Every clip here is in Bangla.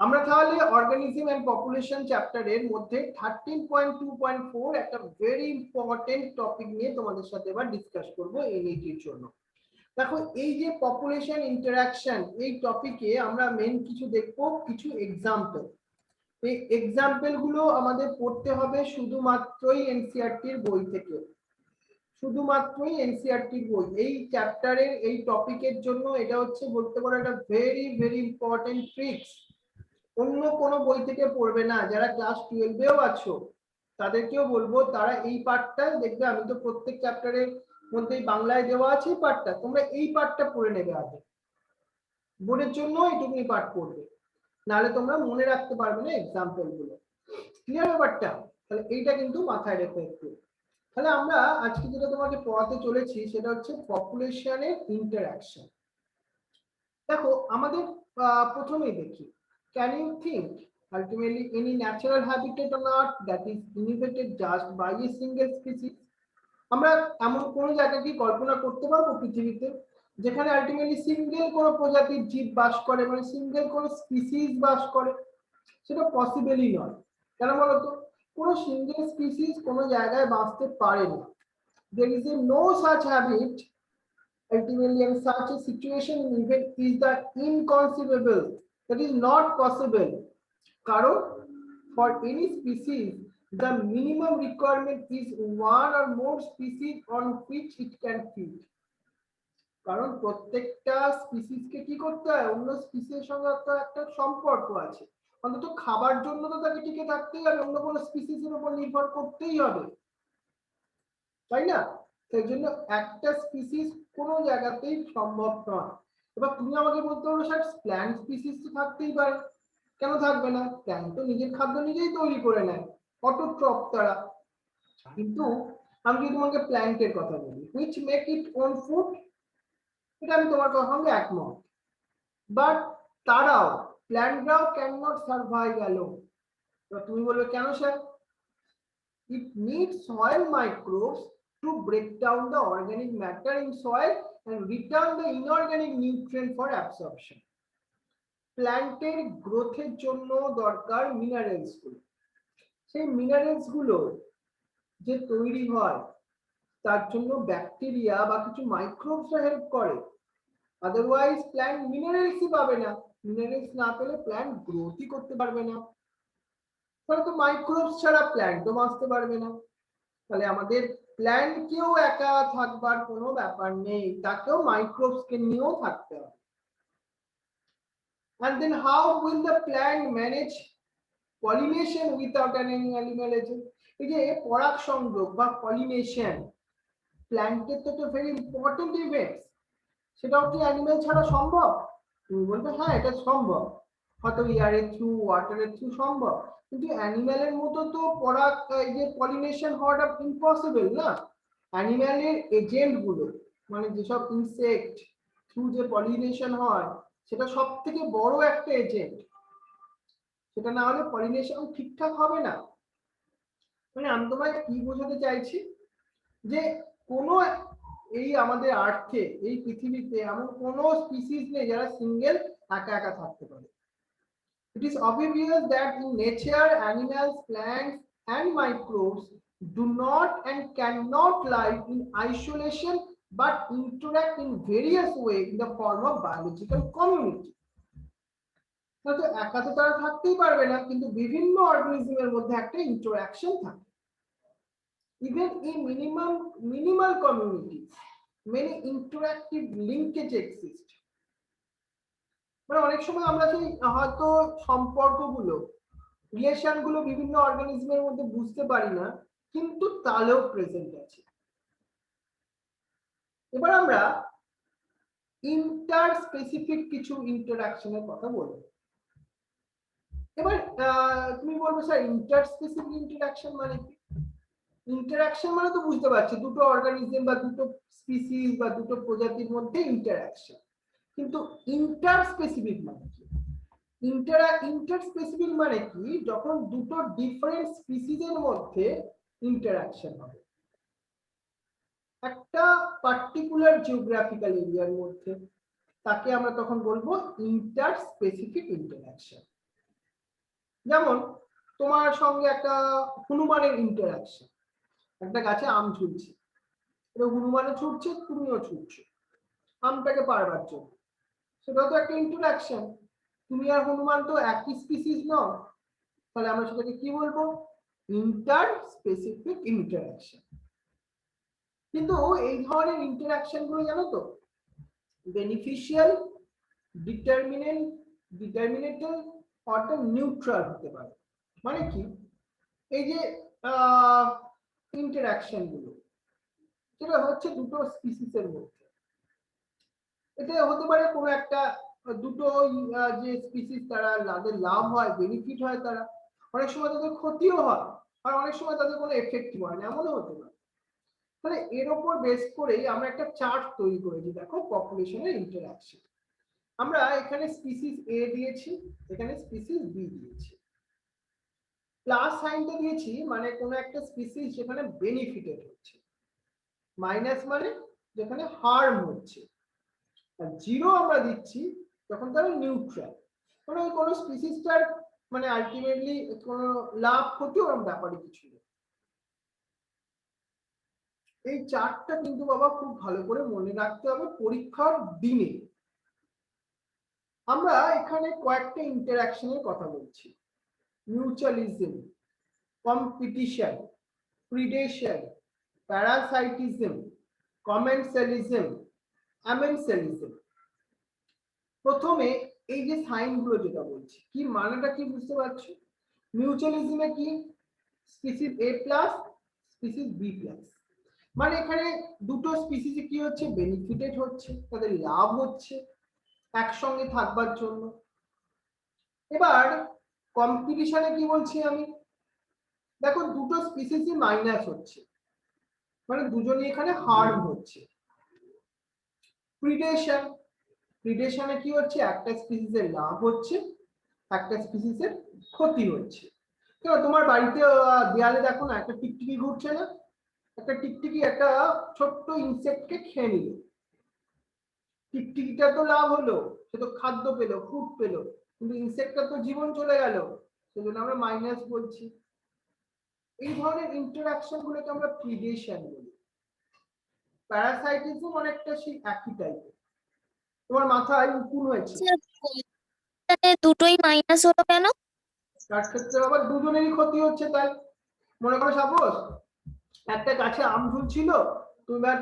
আমরা তাহলে অর্গানিজম এন্ড পপুলেশন চ্যাপ্টারের মধ্যে 13.2.4 একটা ভেরি ইম্পর্টেন্ট টপিক নিয়ে তোমাদের সাথে এবার ডিসকাস করব এনইটির জন্য। দেখো এই যে পপুলেশন ইন্টারঅ্যাকশন এই টপিকে আমরা মেন কিছু দেখবো, কিছু এক্সাম্পল। এই এক্সাম্পল গুলো আমাদের পড়তে হবে শুধুমাত্রই এনসিইআরটির বই থেকে, শুধুমাত্রই এনসিইআরটির বই। এই চ্যাপ্টারের এই টপিকের জন্য এটা হচ্ছে বলতে পারো একটা ভেরি ভেরি ইম্পর্টেন্ট ট্রিক্স। অন্য কোনো বই থেকে পড়বে না। যারা ক্লাস 12এও আছো তাদেরকেও বলবো তারা এই পার্টটা দেখবে, আমি তো প্রত্যেক চ্যাপ্টারের মধ্যেই বাংলায় দেওয়া আছে এই পার্টটা, তোমরা এই পার্টটা পড়ে নেবে আগে, বোর্ডের জন্য এইটুকুনি পার্ট পড়বে, নাহলে তোমরা মনে রাখতে পারবে না এক্সাম্পল গুলো। ক্লিয়ার ব্যাপারটা? তাহলে এইটা কিন্তু মাথায় রেখো একটু। তাহলে আমরা আজকে যেটা তোমাকে পড়াতে চলেছি সেটা হচ্ছে পপুলেশনের ইন্টারঅ্যাকশন। দেখো আমাদের প্রথমেই দেখি, can you think ultimately any natural habitat on earth that is inhabited just by a single species? আমরা এমন কোন জায়গা কি কল্পনা করতে পারবো পৃথিবীতে যেখানে আলটিমেটলি সিঙ্গেল কোন প্রজাতির জীব বাস করে, মানে সিঙ্গেল কোন স্পিসিস বাস করে? সেটা পসিবলই নয়। কেন বলতো? কোন সিঙ্গেল স্পিসিস কোন জায়গায় বাঁচতে পারে না। there is a no such habit ultimately, and such a situation even is the inconceivable, that is not possible. কারণ for any species the minimum requirement is one or more species on which it can feed. কারণ প্রত্যেকটা স্পিসিসকে কি করতে হয়, অন্য স্পিসিসের সঙ্গে একটা সম্পর্ক আছে, অন্তত খাবার জন্য তো তাকে টিকে থাকতেই হবে, অন্য কোনো স্পিসিসের উপর নির্ভর করতেই হবে, তাই না? সেই জন্য একটা স্পিসিস কোনো জায়গাতেই সম্ভব নয়। এবার তুমি আমাকে বলতে পারো স্যার প্ল্যান্ট স্পিসিস তো থাকতেই পারে, কেন থাকবে না? প্ল্যান্ট তো নিজের খাদ্য নিজেই তৈরি করে নেয়, অটোট্রফ তারা। কিন্তু আমি যদি তোমাকে প্ল্যান্টের কথা বলি, which make it own food, এটা আমি তোমার সঙ্গে একমত, বাট তারাও প্ল্যান্টরাও ক্যান নট সার্ভাইভ অ্যালোন। তুমি বলবে কেন sir? it needs soil microbes to break down the organic matter in soil and return the inorganic nutrient for absorption. প্ল্যান্টের গ্রোথের জন্য দরকার মিনারেলস গুলো। সেই মিনারেলস গুলো যে তৈরি হয় তার জন্য ব্যাকটেরিয়া বা কিছু মাইক্রোবস হেল্প করে, আদারওয়াইজ প্ল্যান্ট মিনারেলসই পাবে না। মিনারেলস না পেলে প্ল্যান্ট গ্রোথই করতে পারবে না, তাহলে তো মাইক্রোবস ছাড়া প্ল্যান্টও বাঁচতে পারবে না। তাহলে আমাদের প্ল্যান্টকেও একা থাকবার কোনো ব্যাপার নেই, তাকেও মাইক্রোবসকে নিয়েও থাকতে হবে। And then how will the plant manage pollination without an animal agent? এই যে পরাগ সংযোগ বা পলিনেশন প্ল্যান্টের তো ভেরি ইম্পর্টেন্ট ইভেন্ট, সেটাও কি অ্যানিমেল ছাড়া সম্ভব? তুমি বলবে হ্যাঁ এটা সম্ভব, হয়তো এয়ারের থ্রু ওয়াটারের থ্রু সম্ভব, কিন্তু অ্যানিমেলের মতো তো পরাগ এই যে পলিনেশন হওয়াটা ইম্পসিবল না। অ্যানিমেলের এজেন্ট গুলো মানে যেসব ইনসেক্ট থ্রু যে পলিনেশন হয় সেটা সব থেকে বড় একটা এজেন্ট, সেটা না হলে পলিনেশন ঠিকঠাক হবে না। মানে আমি তোমায় কি বোঝাতে চাইছি যে কোনো এই আমাদের আর্থে এই পৃথিবীতে এমন কোনো স্পিসিস নেই যারা সিঙ্গেল একা একা থাকতে পারে। It is obvious that in nature animals, plants and microbes do not and cannot live in isolation but interact in various ways in the form of biological community. তো একা তো তারা থাকতেই পারবে না, কিন্তু বিভিন্ন অর্গানিজমের মধ্যে একটা ইন্টারঅ্যাকশন থাকে। Even in minimal communities, many interactive linkage exist. মানে অনেক সময় আমরা সেই হয়তো সম্পর্কগুলো রিলেশনগুলো বিভিন্ন অর্গানিজমের মধ্যে বুঝতে পারি না, কিন্তু তালেও প্রেজেন্ট আছে। এবার আমরা ইন্টার স্পেসিফিক কিছু ইন্টারঅ্যাকশনের কথা বলবো। এবার তুমি বলবে স্যার ইন্টার স্পেসিফিক ইন্টারঅ্যাকশন মানে কি? ইন্টারঅ্যাকশন মানে তো বুঝতে পারছি দুটো অর্গানিজম বা দুটো স্পিসিস বা দুটো প্রজাতির মধ্যে ইন্টারঅ্যাকশন, কিন্তু ইন্টার স্পেসিফিক মানে কি? ইন্টার স্পেসিফিক মানে কি? যখন দুটো ডিফারেন্ট স্পিসিসের মধ্যে ইন্টারঅ্যাকশন হবে একটা পার্টিকুলার জিওগ্রাফিক্যাল এরিয়ার মধ্যে, তাকে আমরা তখন বলবো ইন্টার স্পেসিফিক ইন্টারঅ্যাকশন। যেমন তোমার সঙ্গে একটা হনুমানের ইন্টারঅ্যাকশন, একটা গাছে আম ঝুলছে, হনুমানও ছুটছে, তুমিও ছুটছো আমটাকে পারবার জন্য, সেটাও তো একটা ইন্টারঅ্যাকশন। তুমি আর হনুমান তো একই স্পিসিস নও, তাহলে আমরা সেটাকে কি বলবো? Inter specific interaction. কিন্তু এই ধরনের ইন্টারঅ্যাকশন গুলো জানো তো বেনিফিশিয়াল, ডিটারমিনেটর অর্থাৎ নিউট্রাল হতে পারে। মানে কি, এই যে ইন্টারঅ্যাকশন গুলো যেটা হচ্ছে দুটো স্পিসিসের মধ্যে, এটা হতে পারে কোনো একটা দুটো যে স্পিসিস তারা যাদের লাভ হয়, বেনিফিট হয়, তারা অনেক সময় তাদের ক্ষতিও হয়, আর অনেক সময় তাদের কোনো এফেক্ট হয় না, এমনও হতে পারে। তাহলে এর উপর বেস করেই আমরা একটা চার্ট তৈরি করেছি। দেখো পপুলেশনের ইন্টারঅ্যাকশন, আমরা এখানে স্পিসিস এ দিয়েছি, এখানে স্পিসিস বি দিয়েছি, প্লাস সাইনটা দিয়েছি মানে কোনো একটা স্পিসিস যেখানে বেনিফিটেড হচ্ছে, মাইনাস মানে যেখানে হার্ম হচ্ছে, আর জিরো আমরা দিচ্ছি তখন তারা নিউট্রাল, মানে কোনো স্পিসিসটার মানে আলটিমেটলি কোনো লাভ ক্ষতি ওরকম ব্যাপারে কিছু নেই। এই চার্টটা কিন্তু বাবা খুব ভালো করে মনে রাখতে হবে পরীক্ষার দিনে। আমরা এখানে কয়েকটা ইন্টারঅ্যাকশনের কথা বলছি, মিউচুয়ালিজম, কম্পিটিশন, প্রিডেশন, প্যারাসাইটিজম, কমেন্সালিজম, অ্যামেনসালিজম। প্রথমে এই যে সাইনগুলো যেটা বলছি, কি মানেটা কি বুঝতে পারছো? মিউচুয়ালিজমে কি স্পিসিস এ প্লাস স্পিসিস বি প্লাস, মানে এখানে দুটো স্পিসিস কি হচ্ছে, বেনিফিটেড হচ্ছে, তাদের লাভ হচ্ছে একসঙ্গে থাকবার জন্য। এবার কম্পিটিশনে কি বলছি আমি, দেখো দুটো স্পিসিসই মাইনাস হচ্ছে, মানে দুজনই এখানে হার্ম হচ্ছে। প্রিডেশন, প্রিডেশনে কি হচ্ছে, একটা স্পিসিসের লাভ হচ্ছে, একটা স্পিসিসের ক্ষতি হচ্ছে। কেন তোমার বাড়িতে দেয়ালে দেখো না একটা টিকটিকি ঘুরছে না, একটা টিকটিকি একটা ছোট্ট ইনসেক্টকে খেয়ে নিল, টিকটিকিটা তো লাভ হলো, সে তো খাদ্য পেলো, ফুড পেলো, কিন্তু ইনসেক্টটা তো জীবন চলে গেল, সেজন্য আমরা মাইনাস বলছি। এই ধরনের ইন্টারঅ্যাকশন গুলোকে আমরা প্রিডেশন বলি। প্যারাসাইটিজম অনেকটা সেই একই টাইপের। তোমার মাথায় উকুন হয়েছে, দুটোই মাইনাস হলো কেন? তার ক্ষেত্রে আবার দুজনেরই ক্ষতি হচ্ছে। তাই মনে করো সাপোজ একটা গাছে আম ঝুলছিল,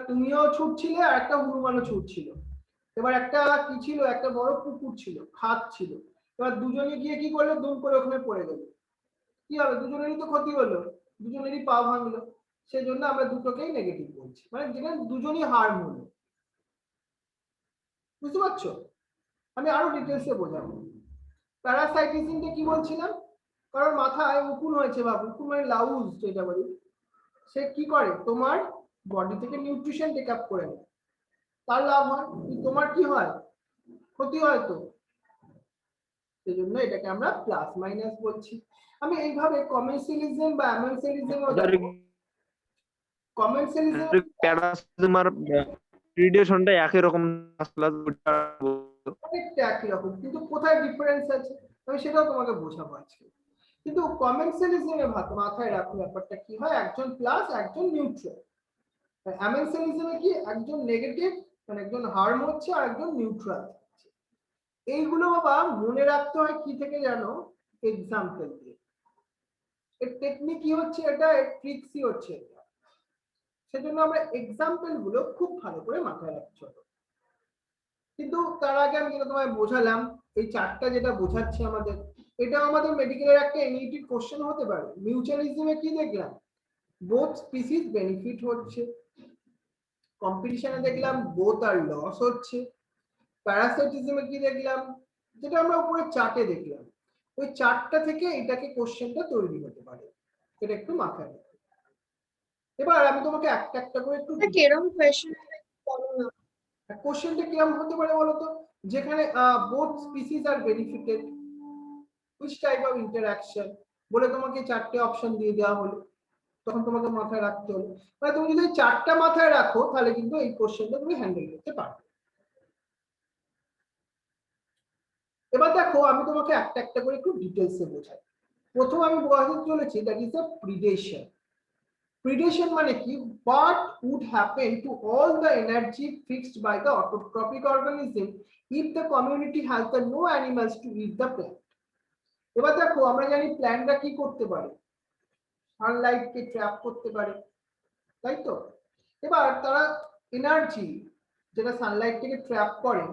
তুমিও ছুটছিলে আর একটা হনুমানও ছুটছিল, এবার একটা কি ছিল, একটা বড় পুকুর ছিল, খাদ ছিল, এবার দুজনে গিয়ে কি করলো, দুম করে ওখানে পড়ে গেল, কি হবে, দুজনেরই তো ক্ষতি হলো, দুজনেরই পা ভাঙলো। সেই জন্য আমরা দুটোকেই নেগেটিভ বলছি, মানে যেখানে দুজনই হার্ম হলো। বুঝতে পারছো? আমি আরো ডিটেলসে বোঝাবো। প্যারাসাইটিজমটা কি বলছিলাম, কারণ মাথায় উকুন হয়েছে, বা উকুন মানে লাউজ যেটা বলি, সে কি করে, তোমার বডি থেকে নিউট্রিশন টেক আপ করে নেয়, তার লাভ হয়, তোমার কি হয়, ক্ষতি হয়। তো সেজন্য এটাকে আমরা প্লাস মাইনাস বলছি। আমি এইভাবে কমেন্সালিজম বা অ্যামেনসালিজমও দেখো, কমেন্সালিজম প্যারাসিজম আর প্রিডেশনটা একই রকম, অনেকটা একই রকম, কিন্তু কোথায় ডিফারেন্স আছে আমি সেটাও তোমাকে বোঝাবো আজকে। কিন্তু কমেন্সালিজমে মাথায় রাখো ব্যাপারটা কি হয়, একজন প্লাস একজন নিউট্রাল। অ্যামেনসালিজমে কি একজন নেগেটিভ, মানে একজন হার্ম হচ্ছে আর একজন নিউট্রাল। এইগুলো বাবা মনে রাখতে হয় কি থেকে জানো, এক্সাম্পল দিয়ে। এর টেকনিক কি হচ্ছে, এটা ট্রিক্সই হচ্ছে এটা। সেজন্য আমরা এক্সাম্পল গুলো খুব ভালো করে মাথায় রাখতে হবে। কিন্তু তার আগে আমি যেটা তোমায় বোঝালাম, এই চারটা যেটা বোঝাচ্ছে আমাদের, এটা আমাদের মেডিকেলের একটা এনইটি কোশ্চেন হতে পারে। মিউচুয়ালিজমে কি দেখলাম, বোথ স্পিসিস বেনিফিট হচ্ছে, কম্পিটিশনে দেখলাম বোথ আর লস হচ্ছে, প্যারাসাইটিজমে কি দেখলাম, যেটা আমরা উপরে চার্টে দেখলাম, ওই চার্টটা থেকে এটাকে কোশ্চেনটা তৈরি হতে পারে, এটা একটু মাথায় রাখো। এবার আমি তোমাকে একটা একটা করে একটু কিরকম কোয়েশ্চেন বলো না। কোশ্চেনটা কিরকম হতে পারে বলতো, যেখানে both species R benefited, which type of interaction বলে তোমাকে চারটে অপশন দিয়ে দেওয়া হলো, তখন তোমাকে মাথায় রাখতে হলো। মানে তুমি যদি চারটা মাথায় রাখো তাহলে কিন্তু এই কোশ্চেনটা তুমি হ্যান্ডেল করতে পারবে। এবার দেখো আমি তোমাকে একটা একটা করে একটু ডিটেলসে বোঝাই। প্রথম আমি বোঝাতে চলেছি দ্যাট ইজ দ্য প্রিডেশন। Predation মানে কি? What would happen to all the energy fixed by the autotrophic organism if the community has the no animals to eat the plant? এবার দেখো আমরা জানি প্ল্যান্টরা কি করতে পারে, সানলাইট কে ট্র্যাপ করতে পারে, তাই তো? এবার তারা এনার্জি যেটা সানলাইট থেকে ট্র্যাপ করে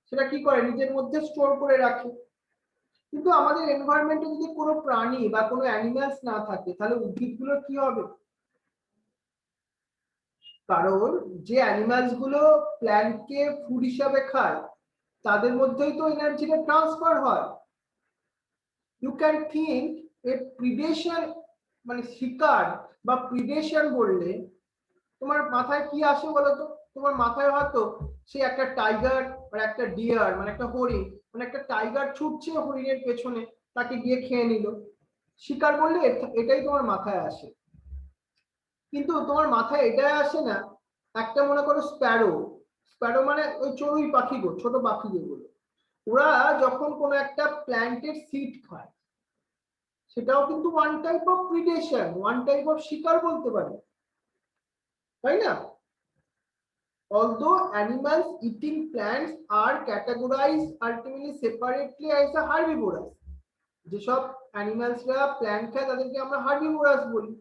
সেটা কি করে নিজের মধ্যে স্টোর করে রাখে। কিন্তু আমাদের এনভায়রনমেন্টে যদি কোনো প্রাণী বা কোনো অ্যানিমালস না থাকে তাহলে উদ্ভিদগুলো কি হবে? কারণ যে অ্যানিমালস গুলো প্ল্যান্টকে ফুড হিসাবে খায় তাদের মধ্যেই তো এনার্জিটা ট্রান্সফার হয়। ইউ ক্যান থিঙ্ক এ প্রিডেশন মানে শিকার বা প্রিডেশন বললে তোমার মাথায় কি আসে বলো তো? তোমার মাথায় হয়তো সে একটা টাইগার বা একটা ডিয়ার মানে একটা হরিণ, মানে একটা টাইগার ছুটছে হরিণের পেছনে, তাকে গিয়ে খেয়ে নিল। শিকার বললে এটাই তোমার মাথায় আসে। কিন্তু তোমার মাথায় এটাই আসে না একটা মনে করো স্প্যারো, স্প্যারো মানে ওই চড়ুই পাখি গো, ছোট পাখি যেগুলো, ওরা যখন কোনো একটা প্ল্যান্টের সিড খায় সেটাও কিন্তু one type of predation, one type of শিকার বলতে পারে, তাই না? Although animals eating plants are categorized ultimately separately as a herbivorous, যেসব অ্যানিমালসরা প্ল্যান্ট খায় তাদেরকে আমরা হার্বিভোরাস বলি,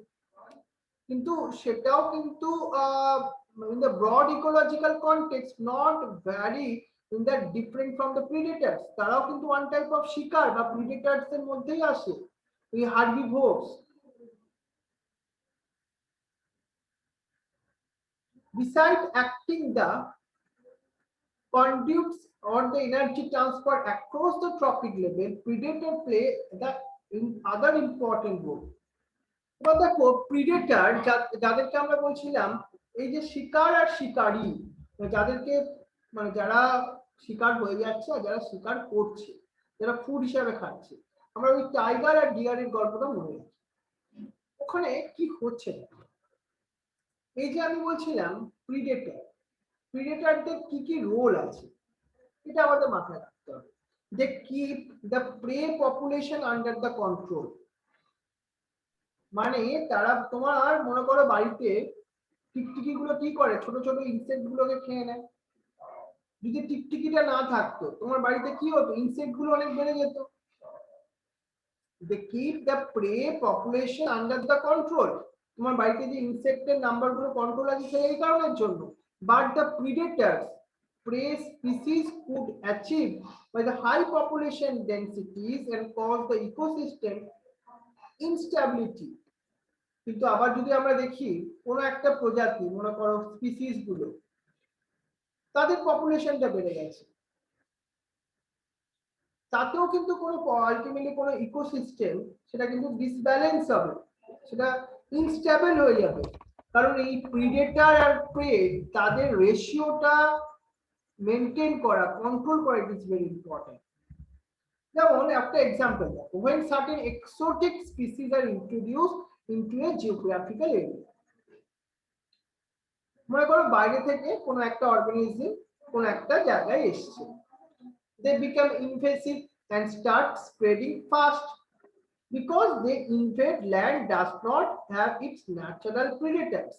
কিন্তু সেটাও কিন্তু in the broad ecological context not very in that different from the predators, তারাও কিন্তু one type of শিকার বা predators এর মধ্যেই আসে, এই herbivores. Besides acting the conduits or the energy transfer across the trophic level, predator play the other important role. এবার দেখো প্রিডেটর যাদেরকে আমরা বলছিলাম এই যে শিকার আর শিকারী, যাদেরকে মানে যারা শিকার হয়ে যাচ্ছে আর যারা শিকার করছে, যারা ফুড হিসাবে খাচ্ছে, আমরা ওই টাইগার আর ডিয়ারের গল্পটা মনে রাখি। ওখানে কি হচ্ছে? এই যে আমি বলছিলাম প্রিডেটর, প্রিডেটরদের কি কি রোল আছে এটা আমাদের মাথায় রাখতে হবে। They keep the prey population under the control, মানে তারা তোমার মনে করো বাড়িতে টিকটিকি গুলো কি করে ছোট ছোট ইনসেক্ট গুলোকে খেয়ে নেয়। যদি টিকটিকিটা না থাকতো তোমার বাড়িতে কি হতো? ইনসেক্ট গুলো অনেক বেড়ে যেত। They keep the prey population under the control, তোমার বাড়িতে যে ইনসেক্টের নাম্বার গুলো কন্ট্রোল আছে সেই কারণের জন্য। But the predators prey species could achieve by the high population densities and cause the ecosystem instability. কিন্তু আবার যদি আমরা দেখি কোন একটা প্রজাতি মনে করো স্পিসিস গুলো তাদের পপুলেশনটা বেড়ে গেছে, তাতেও কিন্তু কোনো আলটিমেটলি কোনো ইকোসিস্টেম সেটা কিন্তু ডিসব্যালেন্স হবে, সেটা ইনস্টেবল হয়ে যাবে। কারণ এই প্রিডেটর আর প্রে তাদের রেশিওটা মেনটেন করা, কন্ট্রোল করা ইট ইজ ভেরি ইম্পর্টেন্ট। যেমন একটা এক্সাম্পল দেখো, when certain exotic species are introduced into a geographical area, মনে করো বাইরে থেকে কোনো একটা অর্গানিজম কোন একটা জায়গায় এসেছে, they become invasive and start spreading fast because they invade land does not have its natural predators.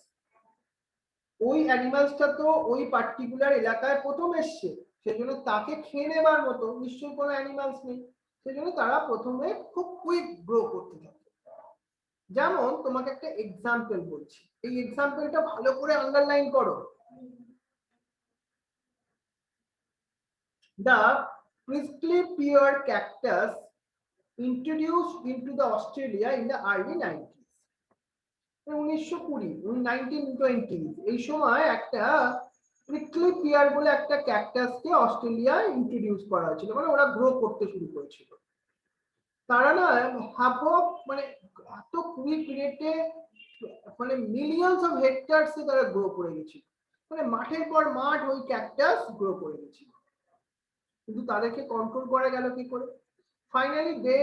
ওই অ্যানিমালসটা তো ওই পার্টিকুলার এলাকায় প্রথম এসছে, সেজন্য তাকে খেয়ে নেবার মতো নিশ্চয়ই কোনো অ্যানিমালস নেই, সেজন্য তারা প্রথমে খুব কুইক গ্রো করতে থাকে। যেমন তোমাকে একটা এক্সাম্পল বলছি, এই এক্সাম্পলটা ভালো করে আন্ডারলাইন করো। The prickly pear cactus introduced into the Australia in the early 90s, 1920 এই সময় একটা প্রিকলি পিয়ার বলে একটা ক্যাকটাসকে অস্ট্রেলিয়া ইন্ট্রোডিউস করা হয়েছিল, মানে ওরা গ্রো করতে শুরু করেছিল। তারা না মানে এত কুইক রেটে মানে মিলিয়নস অফ হেক্টারস এ তারা গ্রো করে গেছিল, মানে মাঠের পর মাঠ ওই ক্যাকটাস গ্রো করে গেছিল। কিন্তু তাদেরকে কন্ট্রোল করা গেল কি করে? Finally, the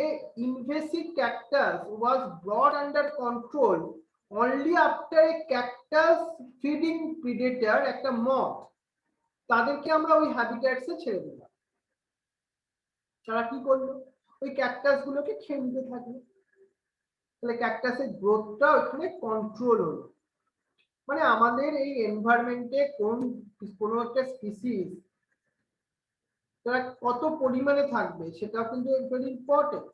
invasive cactus was brought under control only after a cactus feeding predator, একটা moth, তাদেরকে আমরা ওই হ্যাবিট্যাটসে ছেড়ে দিলাম। তারা কি করলো, ওই ক্যাকটাস গুলোকে খেয়ে নিতে থাকলো। তাহলে ক্যাকটাসের গ্রোথটা ওখানে কন্ট্রোল হলো। মানে আমাদের এই এনভায়রনমেন্টে কোনো একটা স্পিসিস তারা কত পরিমাণে থাকবে সেটাও কিন্তু ভেরি ইম্পর্টেন্ট।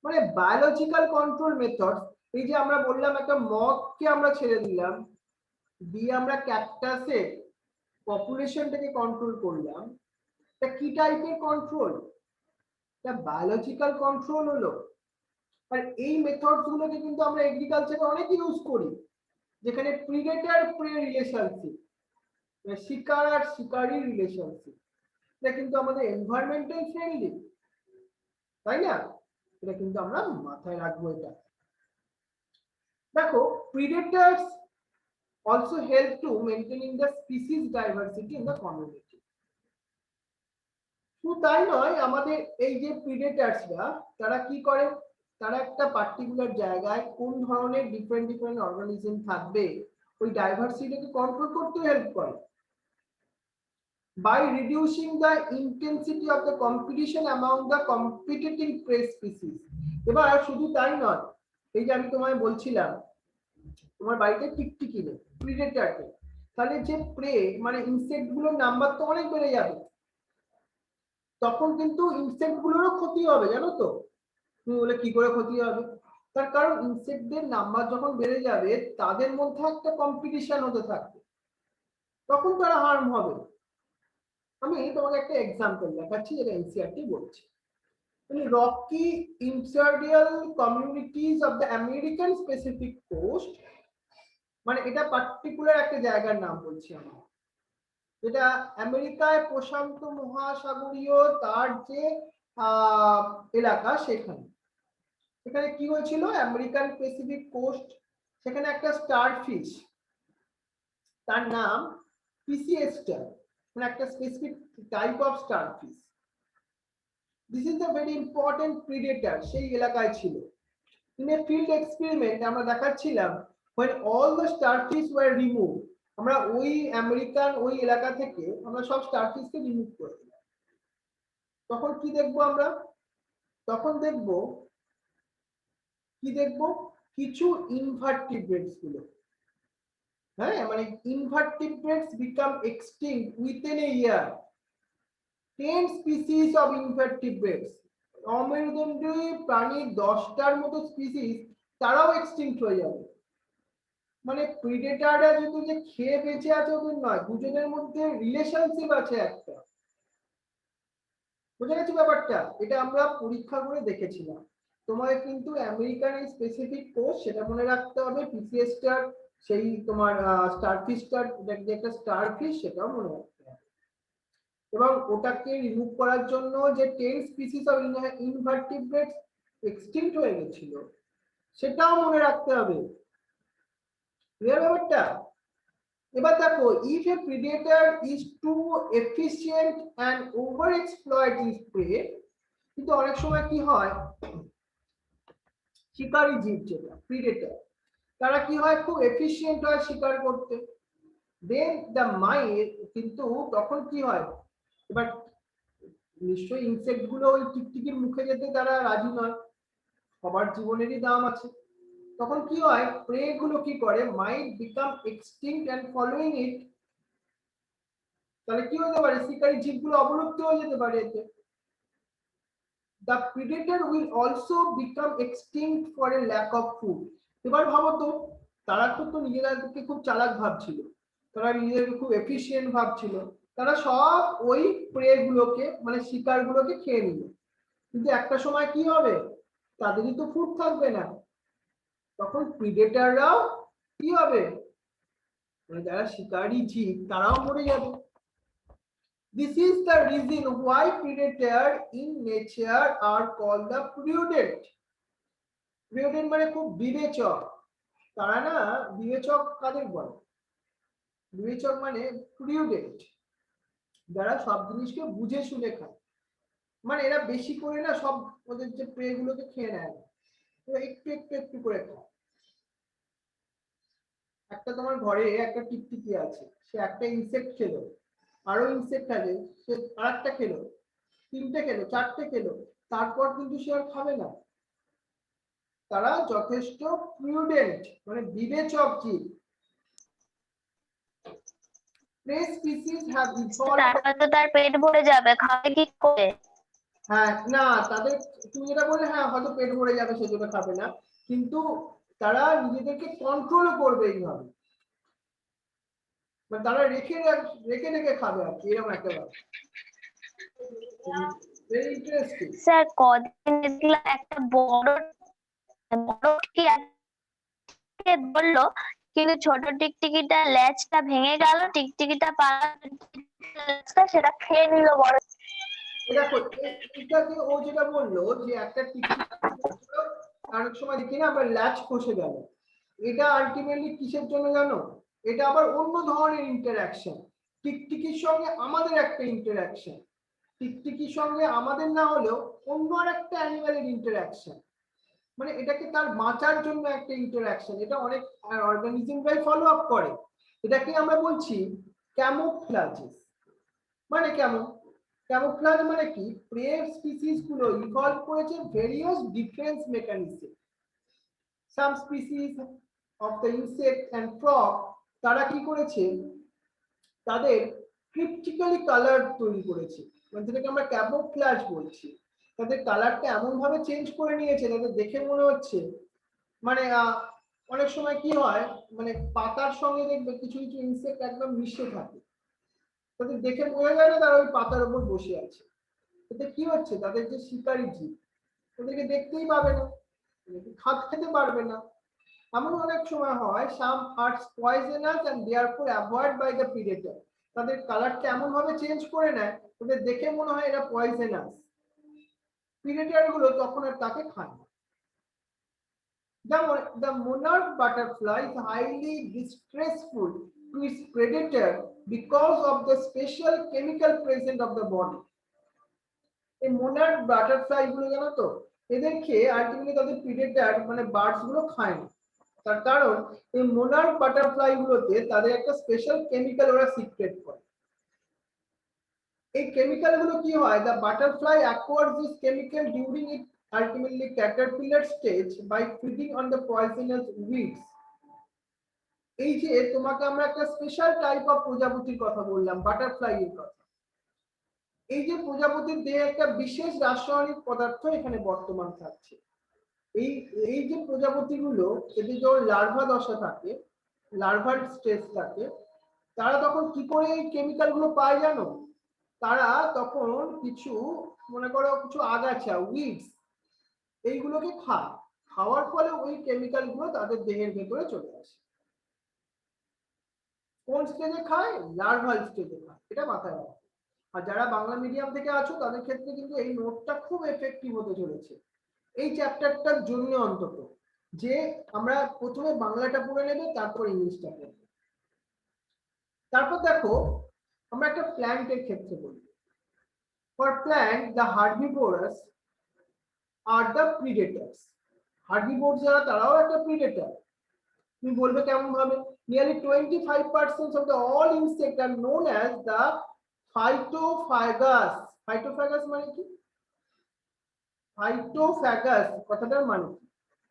মানে বায়োলজিক্যাল কন্ট্রোল মেথড, এই যে আমরা বললাম একটা মথকে আমরা ছেড়ে দিলাম, দিয়ে আমরা ক্যাকটাসের পপুলেশনটাকে কন্ট্রোল করলাম, এটা কি টাইপের কন্ট্রোল? এটা বায়োলজিক্যাল কন্ট্রোল হলো। আর এই মেথডস গুলোকে কিন্তু আমরা এগ্রিকালচারে অনেক ইউজ করি, যেখানে প্রিডেটর প্রে রিলেশনশিপ, শিকার আর শিকারী রিলেশনশিপ, এটা কিন্তু আমাদের এনভায়রনমেন্টাল ফ্রেন্ডলি, তাই না? এটা কিন্তু আমরা মাথায় রাখবো। এটা দেখো, প্রিডেটরস also help to maintaining the species diversity in the community. শুধু তাই নয়, আমাদের এই যে প্রিডেটরসরা তারা কি করে, তারা একটা পার্টিকুলার জায়গায় কোন ধরনের ডিফারেন্ট অর্গানিজম থাকবে ওই ডাইভার্সিটিকে কন্ট্রোল করতে হেল্প করে by reducing the intensity of the competition among the competing prey species. এবার শুধু তাই নয়, এই যে আমি তোমায় বলছিলাম তোমার বাড়িতে টিকটিকি নেই, প্রিডেটর নেই, তাহলে যে প্রে মানে ইনসেক্ট গুলোর নাম্বার তো অনেক বেড়ে যাবে, তখন কিন্তু ইনসেক্ট গুলোরও ক্ষতি হবে, জানো তো? তুমি বলে কি করে ক্ষতি হবে? তার কারণ ইনসেক্টদের নাম্বার যখন বেড়ে যাবে তাদের মধ্যে একটা কম্পিটিশন হতে থাকবে, তখন তারা হার্ম হবে। আমি তোমাকে একটা এক্সাম্পল দেখাচ্ছি যেটা এনসিইআরটি বলছে। Rocky intertidal communities of the American specific coast, মানে এটা পার্টিকুলার একটা জায়গার নাম বলছি আমি, যেটা আমেরিকায় প্রশান্ত মহাসাগরীয় তার যে এলাকা, সেখানে কি হয়েছিল, আমেরিকান প্যাসিফিক কোস্ট, সেখানে একটা স্টারফিশ, তার নাম পিসিএস্টার, মানে একটা specific type of starfish. This is a very important predator, সেই এলাকায় ছিল। ইন এ ফিল্ড এক্সপেরিমেন্ট আমরা দেখাচ্ছিলাম when all the starfish were removed, আমরা ওই আমেরিকান ওই এলাকা থেকে আমরা সব স্টারফিশকে রিমুভ করে দিলাম, তখন কি দেখবো আমরা? তখন দেখবো কি দেখবো, কিছু ইনভার্টিব্রেটস গুলো, হ্যাঁ মানে invertebrates become extinct within a year. 10 species of invertebrates, অমেরুদণ্ডী প্রাণী 10টার মতো স্পিসিস তারাও এক্সটিংক্ট হয়ে যাবে। মানে প্রিডেটররা যদি যে খেয়ে বেঁচে আছে ওদের নয়, দুজনের মধ্যে রিলেশনশিপ আছে একটা, বুঝে গেছো ব্যাপারটা? এটা আমরা পরীক্ষা করে দেখেছিলাম। তোমার কিন্তু আমেরিকান এই স্পেসিফিক কোর্স সেটা মনে রাখতে হবে, পিসিএসটার সেই তোমার স্টারফিশটার যে একটা স্টারফিশ সেটাও মনে রাখতে হবে, এবং ওটাকে রিমুভ করার জন্য যে 10 স্পিসিস অফ ইনভার্টিব্রেটস এক্সটিংক্ট হয়ে গেছিল সেটাও মনে রাখতে হবে, ক্লিয়ার ব্যাপারটা? এবার দেখো, if a predator is too efficient and over exploit his prey, কিন্তু অনেক সময় কি হয়, শিকারী জীব যেটা প্রিডেটর, তারা কি হয়, খুব এফিশিয়েন্ট হয় শিকার করতে, দেন দ্য মাইট, কিন্তু তখন কি হয়, এবার নিশ্চয়ই ইনসেক্ট গুলো ওই টিকটিকির মুখে যেতে তারা রাজি নয়, সবার জীবনেরই দাম আছে, তখন কি হয়, প্রে গুলো কি করে, মাইট বিকাম এক্সটিংক্ট এন্ড ফলোইং ইট, তাহলে কি হতে পারে, শিকারী জীবগুলো অবলুপ্ত হয়ে যেতে পারে এতে। The predator will also become extinct for a lack of food. এবার ভাবো তো, তারা তো নিজেদেরকে খুব চালাক ভাবছিল, তারা নিজেদেরকে খুব এফিশিয়েন্ট ভাবছিল, তারা সব ওই প্রে গুলোকে মানে শিকার গুলোকে খেয়ে নিল, কিন্তু একটা সময় কি হবে, তাদেরই তো ফুড থাকবে না, তখন প্রিডেটররাও কি হবে, মানে যারা শিকারী জীব তারাও মরে যাবে। This is the reason why predators in nature are called the prudent. Prudent মানে খুব বিবেচক, তারা না, বিবেচক কাদের বলে, বিবেচক মানে prudent, যারা সব জিনিসকে বুঝে শুনে খায়, মানে এরা বেশি করে না সব ওদের যে প্রে গুলোকে খেয়ে নেয়, এরা একটু একটু একটু করে খায়। একটা তোমার ঘরে একটা টিকটিকি আছে, সে একটা ইনসেক্ট খেলো, আরো ইনসেক্ট আছে সে আরেকটা খেলো, তিনটে খেলো, চারটে খেলো, তারপর কিন্তু সে আর খাবে না। তারা যথেষ্ট প্রিউডেন্ট, মানে বিবেচক জীব। Prey species have evolved. তারপর তো তার পেট ভরে যাবে, খাবে কি করে? হ্যাঁ না, তাদের তুমি যেটা বললে হ্যাঁ হয়তো পেট ভরে যাবে সেজন্য খাবে না, কিন্তু তারা নিজেদেরকে কন্ট্রোলও করবে এইভাবে, মানে তারা রেখে রেখে রেখে খাবে আর কি, এরকম একটা ব্যাপার। Very interesting. স্যার কদিন দেখলাম একটা বড় বড় কি আজকে বললো, কিন্তু ছোট টিকটিকিটা লেজটা ভেঙে গেল, টিকটিকিটা সেটা খেয়ে নিল বড়। দেখো এটা যে ও যেটা বললো যে একটা টিকটিকি অনেক সময় দেখি না আমরা ল্যাচ খসে গেল, এটা আলটিমেটলি কিসের জন্য জানো? এটা আবার অন্য ধরনের ইন্টারঅ্যাকশন। টিকটিকির সঙ্গে আমাদের একটা ইন্টারঅ্যাকশন, টিকটিকির সঙ্গে আমাদের না হলেও অন্য আর একটা অ্যানিমালের ইন্টারঅ্যাকশন, মানে এটাকে তার বাঁচার জন্য একটা ইন্টারঅ্যাকশন। এটা অনেক অর্গানিজমরাই ফলো আপ করে। এটাকে আমরা বলছি ক্যামোফ্লাজিস। মানে কেমন? ক্যামোফ্লাজ মানে কি, প্রে স্পিসিস গুলো ইভলভ করেছে various defence mechanism. Some species of the insect and frog, তারা কি করেছে, তাদের ক্রিপ্টিক্যালি কালার তৈরি করেছে, মানে যেটাকে আমরা ক্যামোফ্লাজ বলছি। তাদের কালারটা এমন ভাবে চেঞ্জ করে নিয়েছে যাতে দেখে মনে হচ্ছে, মানে অনেক সময় কি হয়, মানে পাতার সঙ্গে দেখবে কিছু কিছু ইনসেক্ট একদম মিশে থাকে, তাদের দেখে বোঝা যায় না তারা ওই পাতার উপর বসে আছে। এতে কি হচ্ছে, তাদের যে শিকারী জীব ওদেরকে দেখতেই পাবে না, খেতে পারবে না। এমন অনেক সময় হয় some are poisonous and therefore avoid by the predator. তাদের কালারটা এমন ভাবে চেঞ্জ করে নেয় ওদের দেখে মনে হয় এটা পয়জনাস, প্রিডেটর গুলো তখন আর তাকে খায় না। The monarch butterfly is highly distressful to its predator because of the special chemical present of the body. এই monarch butterfly গুলো জানো তো, এদেরকে আলটিমেটলি তাদের প্রিডেটর মানে বার্ডস গুলো খায় না, তার কারণ এই monarch butterfly গুলোতে তাদের একটা স্পেশাল কেমিক্যাল ওরা সিক্রেট করে। এই কেমিক্যাল গুলো কি হয়, the butterfly acquires this chemical during its ultimately caterpillar stage by feeding on the poisonous weeds. এই যে তোমাকে আমরা একটা স্পেশাল টাইপ অফ প্রজাপতির কথা বললাম, বাটারফ্লাই এর কথা, এই যে প্রজাপতির দেহে একটা বিশেষ রাসায়নিক পদার্থ এখানে বর্তমান থাকছে। এই এই যে প্রজাপতিগুলো এদের যখন লার্ভা দশা থাকে, লার্ভার স্টেজ থাকে, তারা তখন কি করে এই কেমিক্যাল গুলো পায় জানো? তারা তখন কিছু মনে করো কিছু আগাছা উইডস এইগুলোকে খায়, খাওয়ার ফলে ওই কেমিক্যাল গুলো তাদের দেহের ভেতরে চলে আসে। কোন স্টেজে খায়? লার্ভাল স্টেজে খায়, এটা মাথায় রাখো। আর যারা বাংলা মিডিয়াম থেকে আছো তাদের ক্ষেত্রে কিন্তু এই নোটটা খুব এফেক্টিভ হতে চলেছে এই চ্যাপ্টারটার জন্য, অন্তত যে আমরা প্রথমে বাংলাটা পড়ে নেবে তারপর ইংলিশটা পড়বে। তারপর দেখো আমরা একটা প্ল্যান্টের ক্ষেত্রে বলি, for plant the herbivorous are the predators. Herbivores যারা তারাও একটা প্রিডেটর। তুমি বলবে কেমন ভাবে? Nearly 25% of the all insects are known as the phytophagous. Phytophagous মানে কি? Phytophagous কথাটার মানে কি?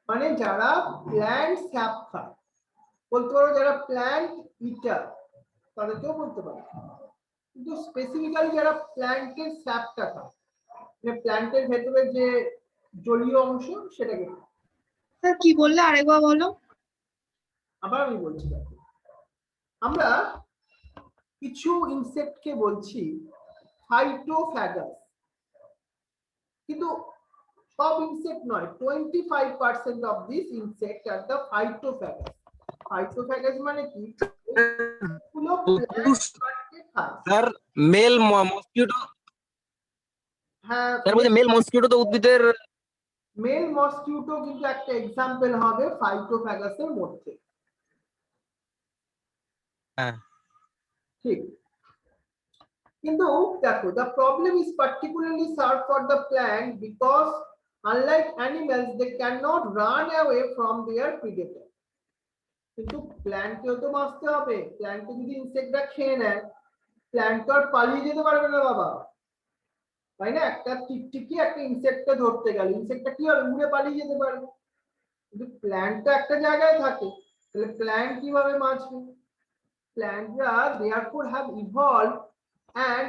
মানে যারা প্ল্যান্ট স্যাপ খায়, বলতে পারো যারা প্ল্যান্ট ইটার, তাদেরকেও বলতে পারো, কিন্তু স্পেসিফিক্যালি যারা প্ল্যান্টের স্যাপটা খায়, মানে প্ল্যান্টের ভেতরে যে জলীয় অংশ সেটাকে খায়। স্যার কি বললে আরেকবার বলো। আবার আমি বলছি, দেখো আমরা কিছু ইনসেক্টকে বলছি ফাইটোফ্যাগাস, কিন্তু সব ইনসেক্ট নয়, 25% of this insect are the phytophagous. Phytophagous মানে কি? এগুলো প্ল্যান্টকে খায়। স্যার মেল মসকিউটো, হ্যাঁ স্যার বলছে মেল মসকিউটো তো উদ্ভিদের। মেল মসকিউটো কিন্তু একটা এক্সাম্পল হবে ফাইটোফ্যাগাসের মধ্যে। হ্যাঁ ঠিক, কিন্তু দেখো the problem is particularly served for the plant because unlike animals they cannot run away from their predator. কিন্তু প্ল্যান্টকেও তো বাঁচতে হবে, প্ল্যান্টকে যদি ইনসেক্টরা খেয়ে নেয় প্ল্যান্ট তো আর পালিয়ে যেতে পারবে না বাবা। তাই না? একটা টিকটিকি একটা ইনসেক্টকে ধরতে গেল, ইনসেক্টটা কি হবে, উড়ে পালিয়ে যেতে পারে, কিন্তু প্ল্যান্টটা একটা জায়গায় থাকে, তাহলে প্ল্যান্ট কিভাবে বাঁচবে? প্ল্যান্টরা therefore have evolved an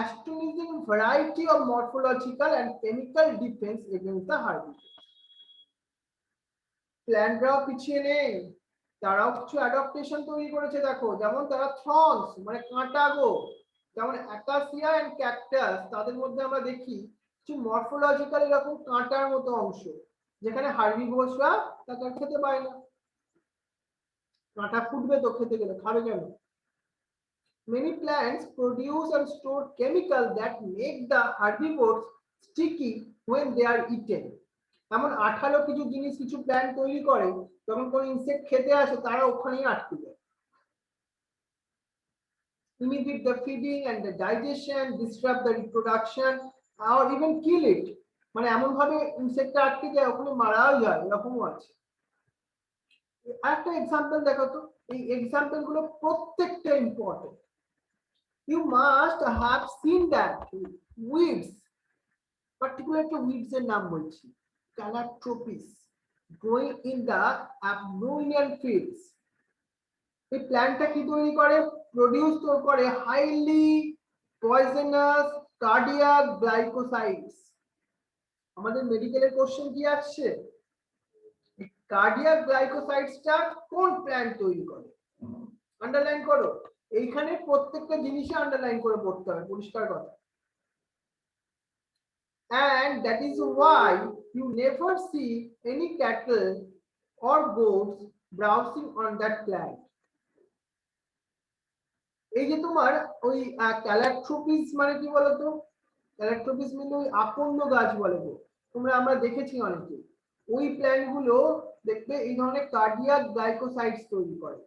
astonishing variety of morphological and chemical defense against the herbivores. প্ল্যান্টরাও পিছিয়ে নেই, তারাও কিছু অ্যাডাপ্টেশন তৈরি করেছে দেখো, যেমন তারা থ্রনস মানে কাঁটা গো, যেমন অ্যাকাসিয়া এন্ড ক্যাকটাস, তাদের মধ্যে আমরা দেখি কিছু মরফোলজিক্যাল এরকম কাঁটার মতো অংশ, যেখানে হার্বিভোরসরা তাকে খেতে পায় না। কাঁটা ফুটবে তো খেতে গেলে, খাবে কেন? Many plants produce and store chemicals that make the herbivores sticky when they are eaten. এমন আঠালো কিছু জিনিস কিছু প্ল্যান্ট তৈরি করে, যখন কোন ইনসেক্ট খেতে আসে তারা ওখানেই আটকে যায়। Inhibit the feeding and the digestion, disrupt the reproduction, or even kill it. মানে এমন ভাবে ইনসেক্টটা আটকে যায় ওখানে মারাও যায়, এরকমও আছে। একটা এক্সাম্পল দেখো তো, এই এক্সাম্পল গুলো প্রত্যেকটা important. You must have seen that weeds, particularly weeds এর নাম বলছি, Calotropis, growing in the Amazonian fields. এই প্ল্যান্টটা কি তৈরি করে, প্রোডিউস করে হাইলি পয়জনাস কার্ডিয়াক গ্লাইকোসাইডস। আমাদের মেডিকেলের কোশ্চেন কি আসছে, কার্ডিয়াক গ্লাইকোসাইডসটা কোন প্ল্যান্ট তৈরি করে, আন্ডারলাইন করো, এইখানে প্রত্যেকটা জিনিসে আন্ডারলাইন করে পড়তে হবে, পরিষ্কার কথা। And that is why you never see any cattle or goats browsing on that plant. এই যে তোমার ওই ক্যালাট্রোপিস মানে কি বলতো, ক্যালাট্রোপিস মানে ওই আকন্দ গাছ বলে গো, তোমরা আমরা দেখেছি অনেকে, ওই প্ল্যান্ট গুলো দেখবে এই ধরনের কার্ডিয়াক গ্লাইকোসাইডস তৈরি করে,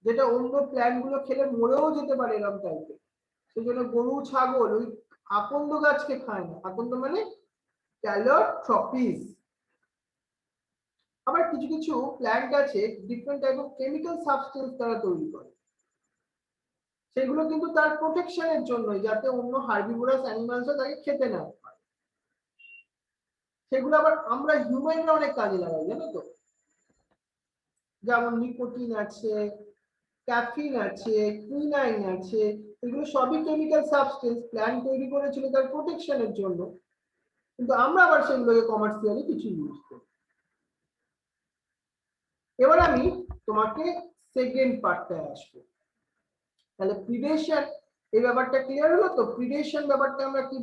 যেটা অন্য প্ল্যান্ট গুলো খেলে মরেও যেতে পারে এরকম টাইপের। সেজন্য গরু ছাগল ওই আকন্দ গাছকে খায় না, আকন্দ মানে ক্যালোট্রপিস। আবার কিছু কিছু প্ল্যান্ট আছে different type of chemical substance তারা তৈরি করে, সেগুলো কিন্তু তার প্রোটেকশনের জন্য, যাতে অন্য হার্বিভোরাস অ্যানিমালস তাকে খেতে না পারে। সেগুলো আবার আমরা হিউম্যানরা অনেক কাজে লাগাই, জানো তো, যেমন নিকোটিন আছে, ক্যাফিন আছে, কুইনাইন আছে, এগুলো সবই কেমিক্যাল সাবস্টেন্স, প্ল্যান্ট তৈরি করেছিল তার প্রোটেকশনের জন্য, কিন্তু আমরা আবার সেগুলোকে কমার্শিয়ালি কিছু ইউজ করি। এবার আমি তোমাকে সেকেন্ড পার্টটায় আসবো। তাহলে প্রিডেশন এই ব্যাপারটা ক্লিয়ার হলো তো, প্রিডেশন ব্যাপারটা আমরা কি